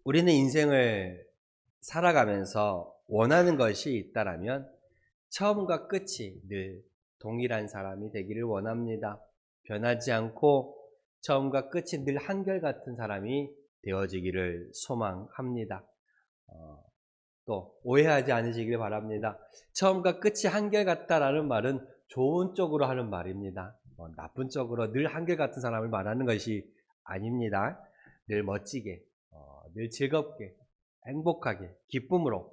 우리는 인생을 살아가면서 원하는 것이 있다라면 처음과 끝이 늘 동일한 사람이 되기를 원합니다. 변하지 않고 처음과 끝이 늘 한결같은 사람이 되어지기를 소망합니다. 어, 또 오해하지 않으시길 바랍니다. 처음과 끝이 한결같다라는 말은 좋은 쪽으로 하는 말입니다. 나쁜 쪽으로 늘 한결같은 사람을 말하는 것이 아닙니다. 늘 멋지게, 늘 즐겁게, 행복하게, 기쁨으로,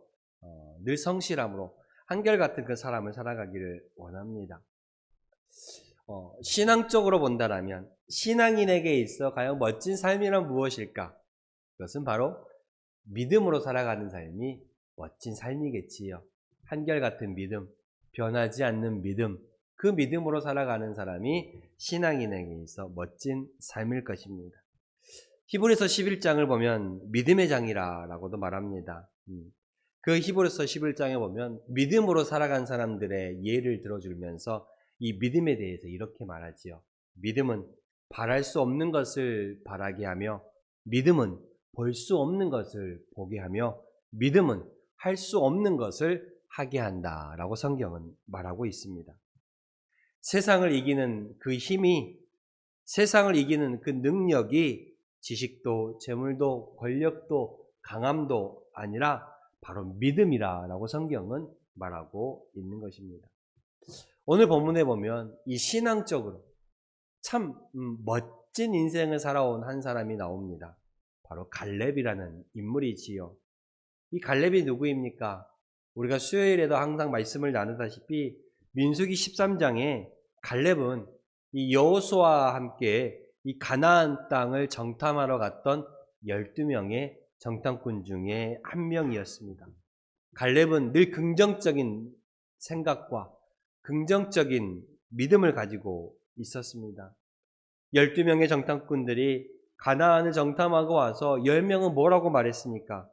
늘 성실함으로 한결같은 그 사람을 살아가기를 원합니다. 신앙적으로 본다라면 신앙인에게 있어 과연 멋진 삶이란 무엇일까? 그것은 바로 믿음으로 살아가는 삶이 멋진 삶이겠지요. 한결같은 믿음, 변하지 않는 믿음, 그 믿음으로 살아가는 사람이 신앙인에게 있어 멋진 삶일 것입니다. 히브리서 11장을 보면 믿음의 장이라고도 말합니다. 그 히브리서 11장에 보면 믿음으로 살아간 사람들의 예를 들어주면서 이 믿음에 대해서 이렇게 말하지요. 믿음은 바랄 수 없는 것을 바라게 하며, 믿음은 볼 수 없는 것을 보게 하며, 믿음은 할 수 없는 것을 하게 한다라고 성경은 말하고 있습니다. 세상을 이기는 그 힘이, 세상을 이기는 그 능력이 지식도 재물도 권력도 강함도 아니라 바로 믿음이라고 성경은 말하고 있는 것입니다. 오늘 본문에 보면 이 신앙적으로 참 멋진 인생을 살아온 한 사람이 나옵니다. 바로 갈렙이라는 인물이지요. 이 갈렙이 누구입니까? 우리가 수요일에도 항상 말씀을 나누다시피 민수기 13장에 갈렙은 이 여호수아와 함께 이 가나안 땅을 정탐하러 갔던 12명의 정탐꾼 중에 한 명이었습니다. 갈렙은 늘 긍정적인 생각과 긍정적인 믿음을 가지고 있었습니다. 12명의 정탐꾼들이 가나안을 정탐하고 와서 10명은 뭐라고 말했습니까?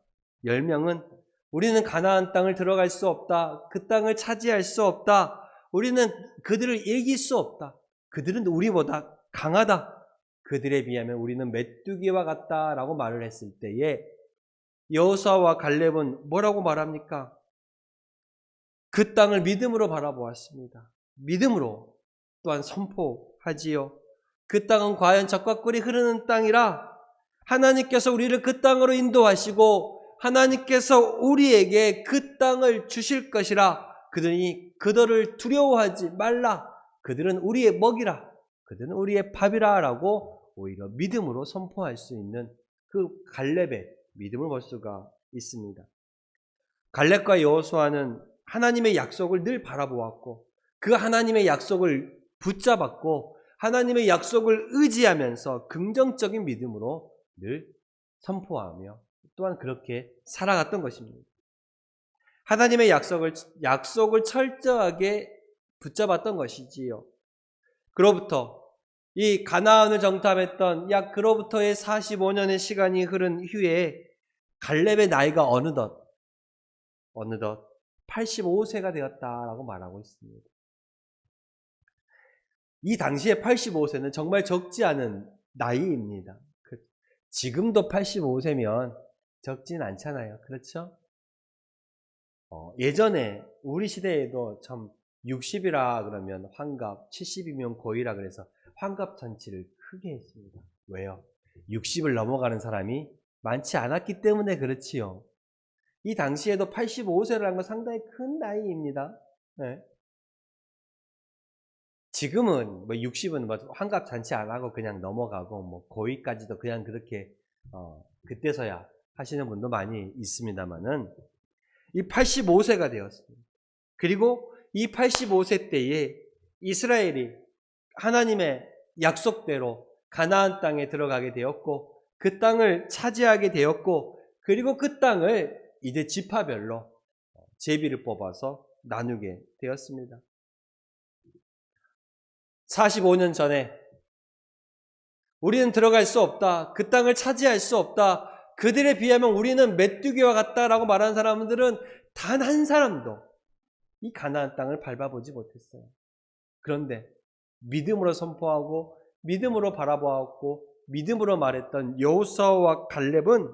10명은 우리는 가나안 땅을 들어갈 수 없다. 그 땅을 차지할 수 없다. 우리는 그들을 이길 수 없다. 그들은 우리보다 강하다. 그들에 비하면 우리는 메뚜기와 같다라고 말을 했을 때에 여호수아와 갈렙은 뭐라고 말합니까? 그 땅을 믿음으로 바라보았습니다. 믿음으로 또한 선포하지요. 그 땅은 과연 젖과 꿀이 흐르는 땅이라 하나님께서 우리를 그 땅으로 인도하시고 하나님께서 우리에게 그 땅을 주실 것이라. 그들을 두려워하지 말라. 그들은 우리의 먹이라. 그들은 우리의 밥이라 라고 오히려 믿음으로 선포할 수 있는 그 갈렙의 믿음을 볼 수가 있습니다. 갈렙과 여호수아는 하나님의 약속을 늘 바라보았고 그 하나님의 약속을 붙잡았고 하나님의 약속을 의지하면서 긍정적인 믿음으로 늘 선포하며 또한 그렇게 살아갔던 것입니다. 하나님의 약속을 철저하게 붙잡았던 것이지요. 그로부터 이 가나안을 정탐했던 약 그로부터의 45년의 시간이 흐른 후에 갈렙의 나이가 어느덧 85세가 되었다라고 말하고 있습니다. 이 당시에 85세는 정말 적지 않은 나이입니다. 지금도 85세면 적진 않잖아요. 그렇죠? 예전에 우리 시대에도 참 60이라 그러면 환갑, 70이면 고이라 그래서 환갑 잔치를 크게 했습니다. 왜요? 60을 넘어가는 사람이 많지 않았기 때문에 그렇지요. 이 당시에도 85세라는 건 상당히 큰 나이입니다. 네. 지금은 60은 환갑 잔치 안 하고 그냥 넘어가고 고이까지도 그냥 그렇게 그때서야 하시는 분도 많이 있습니다만은 이 85세가 되었습니다. 그리고 이 85세 때에 이스라엘이 하나님의 약속대로 가나안 땅에 들어가게 되었고 그 땅을 차지하게 되었고 그리고 그 땅을 이제 지파별로 제비를 뽑아서 나누게 되었습니다. 45년 전에 우리는 들어갈 수 없다. 그 땅을 차지할 수 없다. 그들에 비하면 우리는 메뚜기와 같다라고 말하는 사람들은 단 한 사람도 이 가나안 땅을 밟아보지 못했어요. 그런데 믿음으로 선포하고 믿음으로 바라보았고 믿음으로 말했던 여호수아와 갈렙은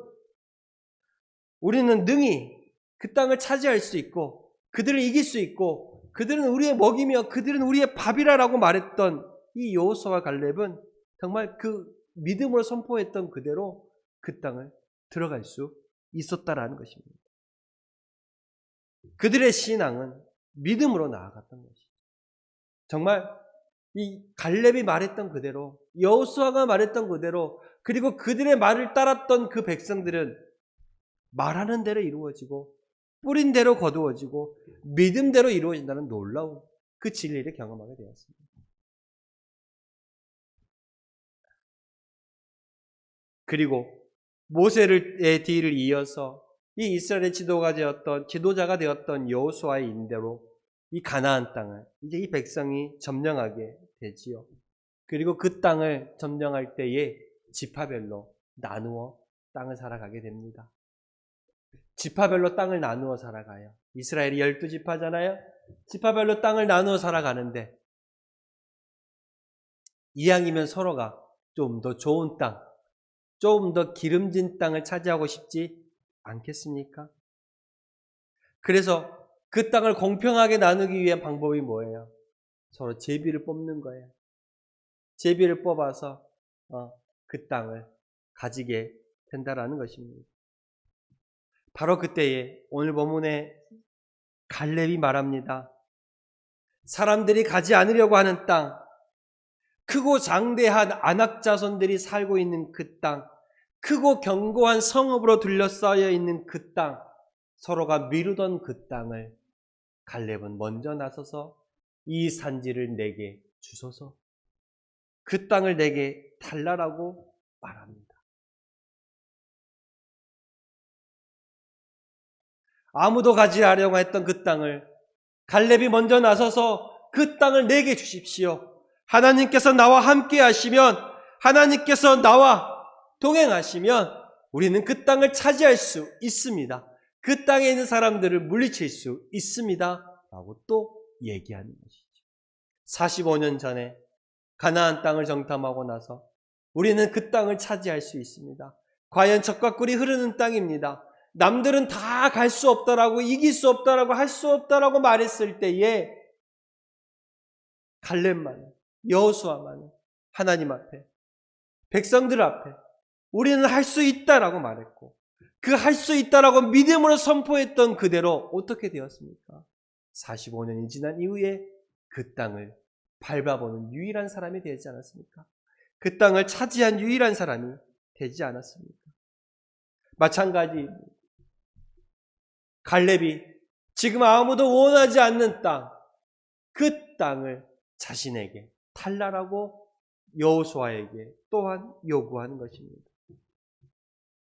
우리는 능히 그 땅을 차지할 수 있고 그들을 이길 수 있고 그들은 우리의 먹이며 그들은 우리의 밥이라라고 말했던 이 여호수아와 갈렙은 정말 그 믿음으로 선포했던 그대로 그 땅을 들어갈 수 있었다라는 것입니다. 그들의 신앙은 믿음으로 나아갔던 것이죠. 정말 이 갈렙이 말했던 그대로, 여호수아가 말했던 그대로, 그리고 그들의 말을 따랐던 그 백성들은 말하는 대로 이루어지고 뿌린 대로 거두어지고 믿음대로 이루어진다는 놀라운 그 진리를 경험하게 되었습니다. 그리고 모세의 뒤를 이어서 이 이스라엘의 지도자가 되었던 여호수아의 인도로 이 가나안 땅을 이제 이 백성이 점령하게 되지요. 그리고 그 땅을 점령할 때에 지파별로 나누어 땅을 살아가게 됩니다. 지파별로 땅을 나누어 살아가요. 이스라엘이 12지파잖아요. 지파별로 땅을 나누어 살아가는데 이왕이면 서로가 좀 더 좋은 땅, 좀 더 기름진 땅을 차지하고 싶지 않겠습니까? 그래서 그 땅을 공평하게 나누기 위한 방법이 뭐예요? 서로 제비를 뽑는 거예요. 제비를 뽑아서 그 땅을 가지게 된다라는 것입니다. 바로 그때에 오늘 본문에 갈렙이 말합니다. 사람들이 가지 않으려고 하는 땅, 크고 장대한 아낙 자손들이 살고 있는 그 땅, 크고 견고한 성읍으로 둘러싸여 있는 그 땅, 서로가 미루던 그 땅을 갈렙은 먼저 나서서 이 산지를 내게 주소서, 그 땅을 내게 달라라고 말합니다. 아무도 가지 않으려고 했던 그 땅을 갈렙이 먼저 나서서 그 땅을 내게 주십시오. 하나님께서 나와 함께 하시면, 하나님께서 나와 동행하시면 우리는 그 땅을 차지할 수 있습니다. 그 땅에 있는 사람들을 물리칠 수 있습니다. 라고 또 얘기하는 것이죠. 45년 전에 가나안 땅을 정탐하고 나서 우리는 그 땅을 차지할 수 있습니다. 과연 젖과 꿀이 흐르는 땅입니다. 남들은 다 갈 수 없다라고, 이길 수 없다라고, 할 수 없다라고 말했을 때에 갈렙만, 여호수아만 하나님 앞에, 백성들 앞에 우리는 할 수 있다라고 말했고, 그 할 수 있다라고 믿음으로 선포했던 그대로 어떻게 되었습니까? 45년이 지난 이후에 그 땅을 밟아보는 유일한 사람이 되지 않았습니까? 그 땅을 차지한 유일한 사람이 되지 않았습니까? 마찬가지 갈렙이 지금 아무도 원하지 않는 땅, 그 땅을 자신에게 달라라고 여호수아에게 또한 요구하는 것입니다.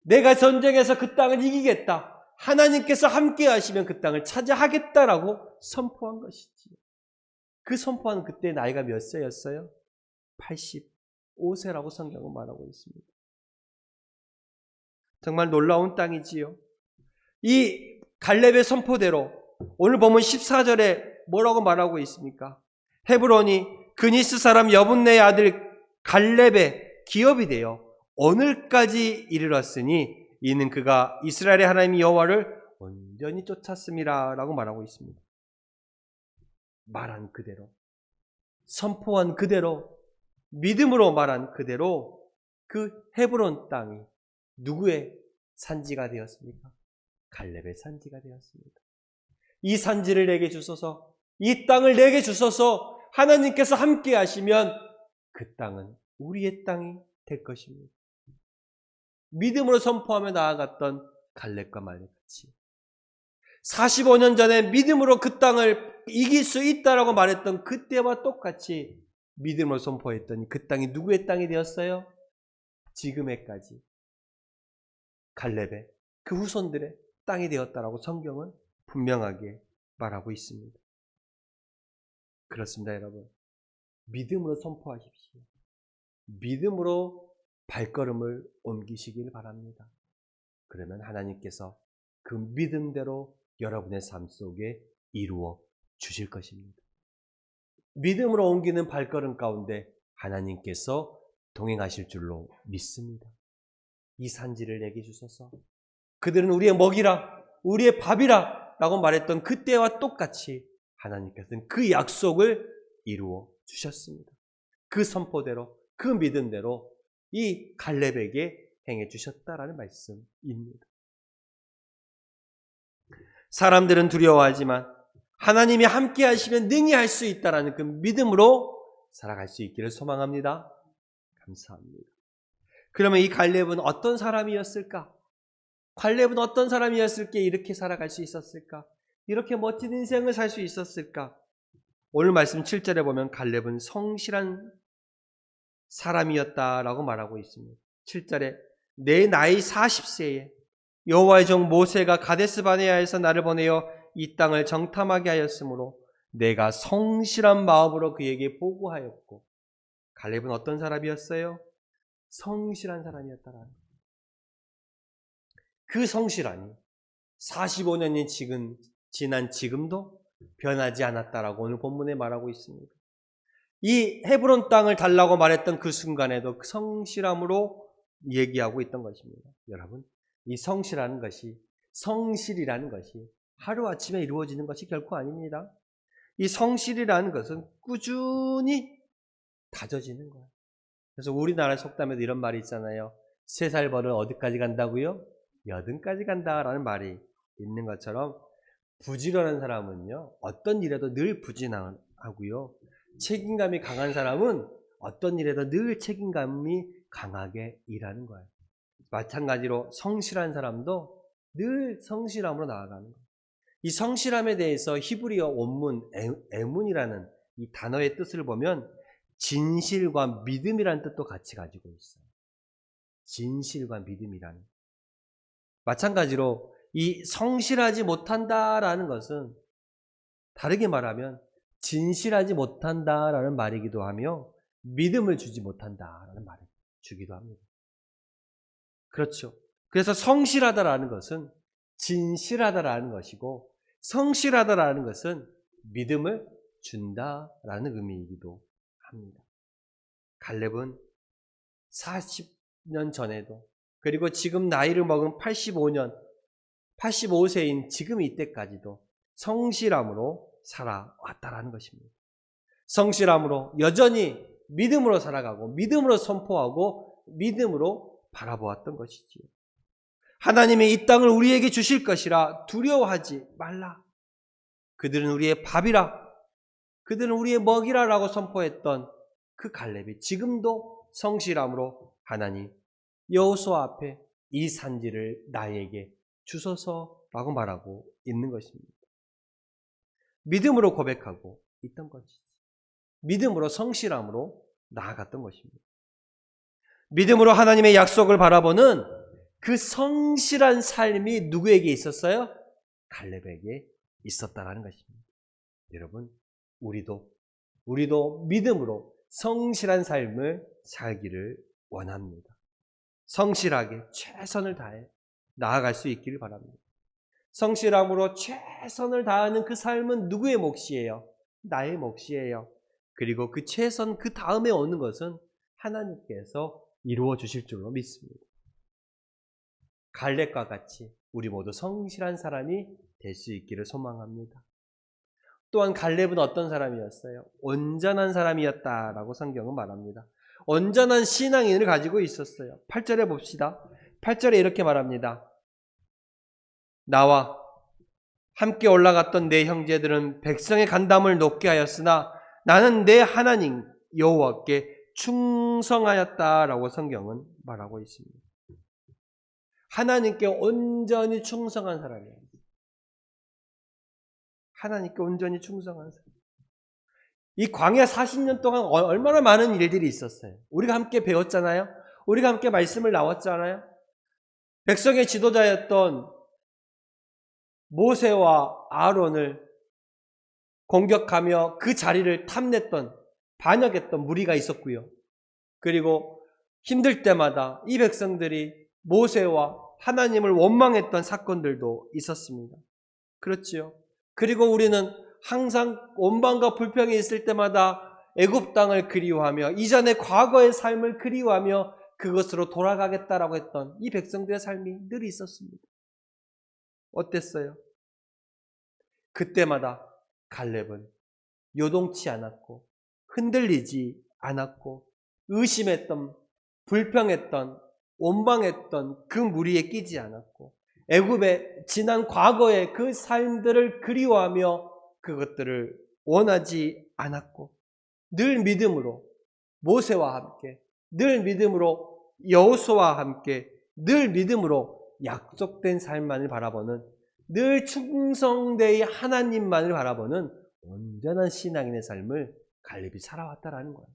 내가 전쟁에서 그 땅을 이기겠다. 하나님께서 함께 하시면 그 땅을 차지하겠다라고 선포한 것이지. 그 선포한 그때 나이가 몇 세였어요? 85세라고 성경은 말하고 있습니다. 정말 놀라운 땅이지요. 이 갈렙의 선포대로 오늘 보면 14절에 뭐라고 말하고 있습니까? 헤브론이 그니스 사람 여분네의 아들 갈렙의 기업이 되어 오늘까지 이르렀으니 이는 그가 이스라엘의 하나님 여호와를 온전히 쫓았음이라 라고 말하고 있습니다. 말한 그대로, 선포한 그대로, 믿음으로 말한 그대로 그 헤브론 땅이 누구의 산지가 되었습니까? 갈렙의 산지가 되었습니다. 이 산지를 내게 주소서, 이 땅을 내게 주소서, 하나님께서 함께 하시면 그 땅은 우리의 땅이 될 것입니다. 믿음으로 선포하며 나아갔던 갈렙과 말같이 45년 전에 믿음으로 그 땅을 이길 수 있다라고 말했던 그때와 똑같이 믿음으로 선포했던 그 땅이 누구의 땅이 되었어요? 지금에까지 갈렙의 그 후손들의 땅이 되었다라고 성경은 분명하게 말하고 있습니다. 그렇습니다, 여러분. 믿음으로 선포하십시오. 믿음으로 발걸음을 옮기시길 바랍니다. 그러면 하나님께서 그 믿음대로 여러분의 삶 속에 이루어 주실 것입니다. 믿음으로 옮기는 발걸음 가운데 하나님께서 동행하실 줄로 믿습니다. 이 산지를 내게 주소서, 그들은 우리의 먹이라, 우리의 밥이라 라고 말했던 그때와 똑같이 하나님께서는 그 약속을 이루어 주셨습니다. 그 선포대로, 그 믿음대로 이 갈렙에게 행해 주셨다라는 말씀입니다. 사람들은 두려워하지만 하나님이 함께 하시면 능히 할 수 있다라는 그 믿음으로 살아갈 수 있기를 소망합니다. 감사합니다. 그러면 이 갈렙은 어떤 사람이었을까? 갈렙은 어떤 사람이었을까? 이렇게 살아갈 수 있었을까? 이렇게 멋진 인생을 살 수 있었을까? 오늘 말씀 7절에 보면 갈렙은 성실한 사람이었다라고 말하고 있습니다. 7절에 내 나이 40세에 여호와의 종 모세가 가데스 바네아에서 나를 보내어 이 땅을 정탐하게 하였으므로 내가 성실한 마음으로 그에게 보고하였고, 갈렙은 어떤 사람이었어요? 성실한 사람이었다라는 거예요. 그 성실함이 45년이 지난 지금도 변하지 않았다라고 오늘 본문에 말하고 있습니다. 이 헤브론 땅을 달라고 말했던 그 순간에도 성실함으로 얘기하고 있던 것입니다. 여러분, 이 성실이라는 것이 하루아침에 이루어지는 것이 결코 아닙니다. 이 성실이라는 것은 꾸준히 다져지는 거예요. 그래서 우리나라 속담에도 이런 말이 있잖아요. 3살 벌은 어디까지 간다고요? 여든까지 간다라는 말이 있는 것처럼 부지런한 사람은요, 어떤 일에도 늘 부지런하고요, 책임감이 강한 사람은 어떤 일에도 늘 책임감이 강하게 일하는 거예요. 마찬가지로 성실한 사람도 늘 성실함으로 나아가는 거예요. 이 성실함에 대해서 히브리어 원문 에문이라는 이 단어의 뜻을 보면 진실과 믿음이라는 뜻도 같이 가지고 있어요. 진실과 믿음이라는. 마찬가지로 이 성실하지 못한다라는 것은 다르게 말하면 진실하지 못한다라는 말이기도 하며 믿음을 주지 못한다라는 말을 주기도 합니다. 그렇죠. 그래서 성실하다라는 것은 진실하다라는 것이고, 성실하다라는 것은 믿음을 준다라는 의미이기도 합니다. 갈렙은 40년 전에도, 그리고 지금 나이를 먹은 85세인 지금 이때까지도 성실함으로 살아왔다라는 것입니다. 성실함으로 여전히 믿음으로 살아가고, 믿음으로 선포하고, 믿음으로 바라보았던 것이지요. 하나님의 이 땅을 우리에게 주실 것이라 두려워하지 말라. 그들은 우리의 밥이라, 그들은 우리의 먹이라라고 선포했던 그 갈렙이 지금도 성실함으로 하나님 여호수아 앞에 이 산지를 나에게 주소서라고 말하고 있는 것입니다. 믿음으로 고백하고 있던 것이지. 믿음으로 성실함으로 나아갔던 것입니다. 믿음으로 하나님의 약속을 바라보는 그 성실한 삶이 누구에게 있었어요? 갈렙에게 있었다라는 것입니다. 여러분, 우리도 믿음으로 성실한 삶을 살기를 원합니다. 성실하게 최선을 다해 나아갈 수 있기를 바랍니다. 성실함으로 최선을 다하는 그 삶은 누구의 몫이에요? 나의 몫이에요. 그리고 그 최선 그 다음에 오는 것은 하나님께서 이루어 주실 줄로 믿습니다. 갈렙과 같이 우리 모두 성실한 사람이 될 수 있기를 소망합니다. 또한 갈렙은 어떤 사람이었어요? 온전한 사람이었다라고 성경은 말합니다. 온전한 신앙인을 가지고 있었어요. 8절에 봅시다. 8절에 이렇게 말합니다. 나와 함께 올라갔던 내 형제들은 백성의 간담을 높게 하였으나 나는 내 하나님 여호와께 충성하였다라고 성경은 말하고 있습니다. 하나님께 온전히 충성한 사람이에요. 하나님께 온전히 충성한 사람. 이 광야 40년 동안 얼마나 많은 일들이 있었어요. 우리가 함께 배웠잖아요. 우리가 함께 말씀을 나왔잖아요. 백성의 지도자였던 모세와 아론을 공격하며 그 자리를 탐냈던, 반역했던 무리가 있었고요. 그리고 힘들 때마다 이 백성들이 모세와 하나님을 원망했던 사건들도 있었습니다. 그렇지요. 그리고 우리는 항상 원망과 불평이 있을 때마다 애굽 땅을 그리워하며 이전의 과거의 삶을 그리워하며 그것으로 돌아가겠다라고 했던 이 백성들의 삶이 늘 있었습니다. 어땠어요? 그때마다 갈렙은 요동치 않았고 흔들리지 않았고 의심했던, 불평했던, 원망했던 그 무리에 끼지 않았고 애굽의 지난 과거의 그 삶들을 그리워하며 그것들을 원하지 않았고 늘 믿음으로 모세와 함께, 늘 믿음으로 여호수아와 함께, 늘 믿음으로 약속된 삶만을 바라보는, 늘 충성되이 하나님만을 바라보는 온전한 신앙인의 삶을 갈렙이 살아왔다라는 거예요.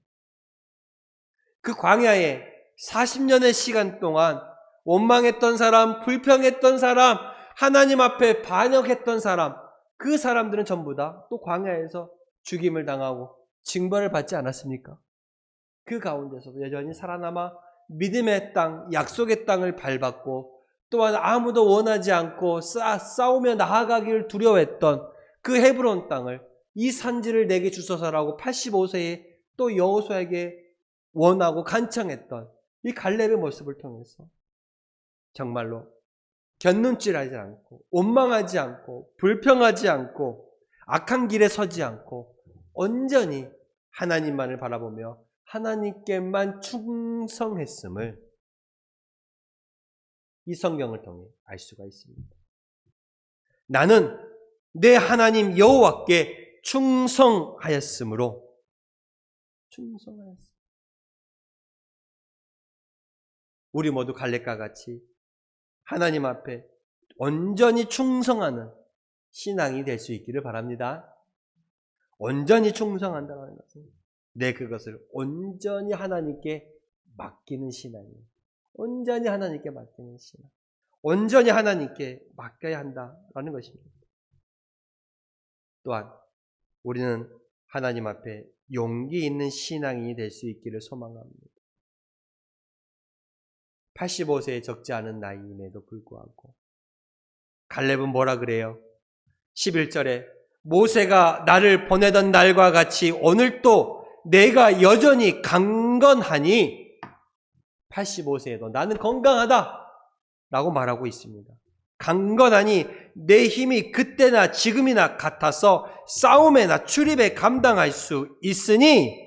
그 광야에 40년의 시간 동안 원망했던 사람, 불평했던 사람, 하나님 앞에 반역했던 사람, 그 사람들은 전부 다 또 광야에서 죽임을 당하고 징벌을 받지 않았습니까? 그 가운데서도 여전히 살아남아 믿음의 땅, 약속의 땅을 밟았고 또한 아무도 원하지 않고 싸우며 나아가기를 두려워했던 그 헤브론 땅을, 이 산지를 내게 주소서라고 85세에 또 여호수아에게 원하고 간청했던 이 갈렙의 모습을 통해서 정말로 곁눈질하지 않고 원망하지 않고 불평하지 않고 악한 길에 서지 않고 온전히 하나님만을 바라보며 하나님께만 충성했음을 이 성경을 통해 알 수가 있습니다. 나는 내 하나님 여호와께 충성하였으므로 우리 모두 갈렙과 같이 하나님 앞에 온전히 충성하는 신앙이 될 수 있기를 바랍니다. 온전히 충성한다는 것은 그것을 온전히 하나님께 맡기는 신앙이에요. 온전히 하나님께 맡기는 신앙. 온전히 하나님께 맡겨야 한다라는 것입니다. 또한 우리는 하나님 앞에 용기 있는 신앙인이 될 수 있기를 소망합니다. 85세에 적지 않은 나이임에도 불구하고 갈렙은 뭐라 그래요? 11절에 모세가 나를 보내던 날과 같이 오늘도 내가 여전히 강건하니 85세에도 나는 건강하다 라고 말하고 있습니다. 강건하니 내 힘이 그때나 지금이나 같아서 싸움에나 출입에 감당할 수 있으니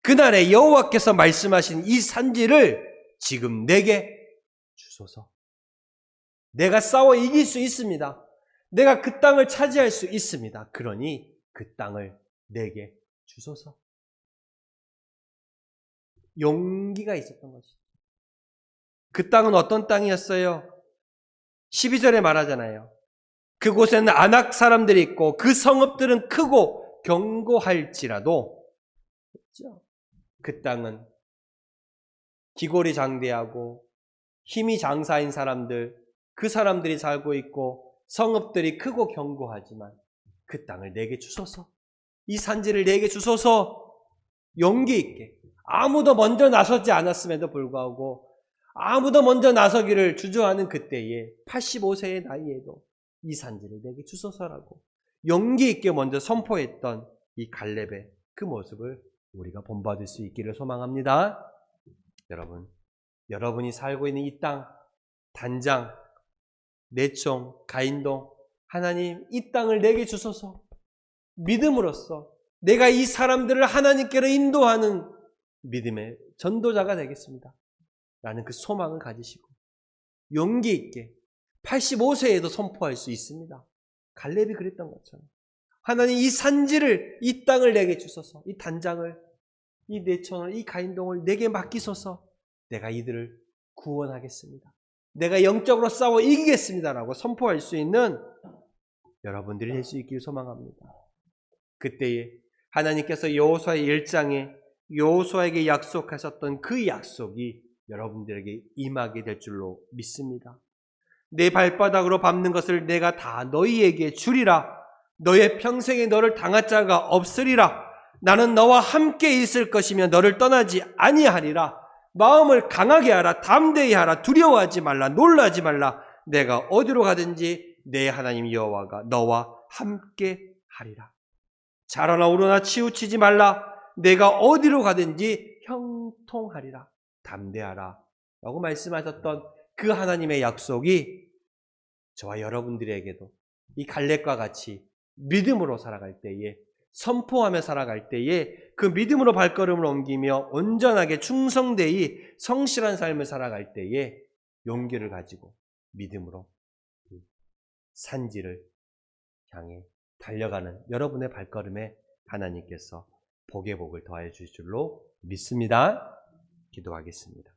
그날에 여호와께서 말씀하신 이 산지를 지금 내게 주소서. 내가 싸워 이길 수 있습니다. 내가 그 땅을 차지할 수 있습니다. 그러니 그 땅을 내게 주소서. 용기가 있었던 것이죠. 그 땅은 어떤 땅이었어요? 12절에 말하잖아요. 그곳에는 아낙 사람들이 있고 그 성읍들은 크고 견고할지라도 그 땅은 기골이 장대하고 힘이 장사인 사람들, 그 사람들이 살고 있고 성읍들이 크고 견고하지만 그 땅을 내게 주소서. 이 산지를 내게 주소서. 용기 있게 아무도 먼저 나서지 않았음에도 불구하고 아무도 먼저 나서기를 주저하는 그때에 85세의 나이에도 이 산지를 내게 주소서라고 용기 있게 먼저 선포했던 이 갈렙의 그 모습을 우리가 본받을 수 있기를 소망합니다. 여러분, 여러분이 살고 있는 이 땅, 단장, 내총, 가인동, 하나님 이 땅을 내게 주소서. 믿음으로써 내가 이 사람들을 하나님께로 인도하는 믿음의 전도자가 되겠습니다. 라는 그 소망을 가지시고 용기 있게 85세에도 선포할 수 있습니다. 갈렙이 그랬던 것처럼 하나님 이 산지를, 이 땅을 내게 주소서. 이 단장을, 이 내촌을, 이 가인동을 내게 맡기소서. 내가 이들을 구원하겠습니다. 내가 영적으로 싸워 이기겠습니다라고 선포할 수 있는 여러분들이 될 수 있기를 소망합니다. 그때에 하나님께서 여호수아의 1장에 여호수아에게 약속하셨던 그 약속이 여러분들에게 임하게 될 줄로 믿습니다. 내 발바닥으로 밟는 것을 내가 다 너희에게 주리라. 너의 평생에 너를 당할 자가 없으리라. 나는 너와 함께 있을 것이며 너를 떠나지 아니하리라. 마음을 강하게 하라. 담대히 하라. 두려워하지 말라. 놀라지 말라. 내가 어디로 가든지 내 하나님 여호와가 너와 함께 하리라. 자라나 우러나 치우치지 말라. 내가 어디로 가든지 형통하리라. 담대하라 라고 말씀하셨던 그 하나님의 약속이 저와 여러분들에게도 이 갈렙과 같이 믿음으로 살아갈 때에, 선포하며 살아갈 때에 그 믿음으로 발걸음을 옮기며 온전하게 충성되이 성실한 삶을 살아갈 때에 용기를 가지고 믿음으로 산지를 향해 달려가는 여러분의 발걸음에 하나님께서 복의 복을 더하여 주실 줄로 믿습니다. 기도하겠습니다.